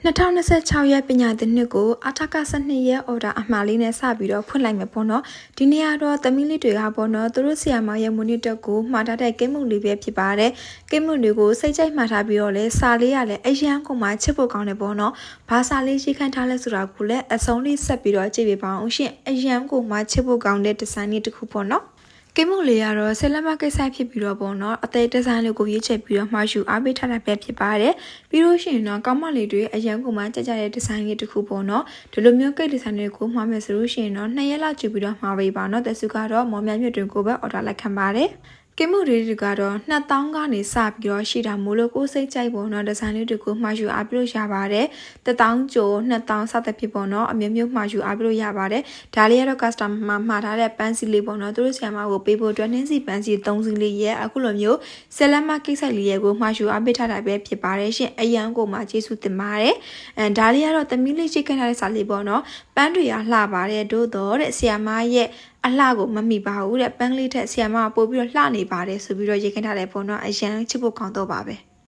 2026ရက်ပညာသင်နှစ်ကိုအထက်က12ရက်အော်ဒါအမှားလေးနဲ့စပြီးတော့ဖွင့်လိုက်မယ်ပေါ့နော်ဒီနေ့ကတော့သမီးလေးတွေကပေါ့နော်သူတို့ဆီယာမရဲ့မွေးနေ့တက်ကိုမှားထားတဲ့ကိတ်မုတ်လေးပဲဖြစ်ပါတယ်ကိတ်မုတ်တွေကိုစိတ်ကြိုက်မှားထားပြီးတော့လဲစာလေးရလဲအရန်ကိုမှချစ်ဖို့ကောင်းတယ်ပေါ့နော်ဘာစာလေးရေးခန့်ထားလဲဆိုတာကိုလည်းအဆုံးလေးဆက်ပြီးတော့ကြည့်ပြပါအောင်ရှင်အရန်ကိုမှချစ်ဖို့ကောင်းတဲ့ဒီဇိုင်းလေးတစ်ခုပေါ့နော်ကိမှုလေးကတော့ဆယ်လက်မကိစ္စဖြစ်ပြီးတော့ပေါ့နော်အသေးဒီဇိုင်းလေးကိုရေးချက်ပြီးတော့မှာယူအားပေးထားတာပဲဖြစ်ပါတယ်ပြီးလို့ရှိရင်တော့ကောင်းမလေးတွေအရန်ကိုမှကြကြတဲ့ဒီဇိုင်းလေးတစ်ခုပေါ့နော်ဒီလိုမျိုးကိတ်ဒီဇိုင်းတွေကိုမှာမယ်ဆိုလို့ရှိရင်တော့2ရက်လောက်ကြည့်ပြီးတော့မှာပေးပါနော်တက်စုကတော့မော်မြတ်မြတ်တွင်ကိုပဲအော်ဒါလက်ခံပါတယ်ကိမှုတွေကတော့2000ကနေစပြီးတော့ရှိတာမို့လို့ကိုယ်စိတ်ကြိုက်ပေါ့နော်ဒီဇိုင်းလေးတွေကိုမှာယူအားပေးလို့ရပါတယ်1000ကျော်2000စသဖြင့်ပေါ့နော်အမျိုးမျိုးမှာယူအားပေးလို့ရပါတယ်ဒါလေးကတော့ customer မှာထားတဲ့ပန်းစီလေးပေါ့နော်သူတို့ဆီမှာကိုပေးဖို့အတွက်နှင်းစီပန်းစီ3စီလေးရဲ့အခုလိုမျိုးဆယ်လက်မကိစ္စလေးရဲ့ကိုမှာယူအားပေးထားတာပဲဖြစ်ပါတယ်ရှင်အရန်ကိုမှကျေးဇူးတင်ပါတယ်ဒါလေးကတော့သမီးလေးချိတ်ခဲ့ထားတဲ့စာလေးပေါ့နော်ပန်းတွေကလှပါတယ်တို့တော့တဲ့ဆီယာမရဲ့အလှကိုမမိပါဘူးတဲ့ပန်းလေးထက်ဆီယာမကပို့ပြီးတော့လှနေပါတယ်ဆိုပြီးတော့ရေးခင်းထားတယ်ပေါ့နော်အရန်ချစ်ဖို့ကောင်းတော့ပါပဲ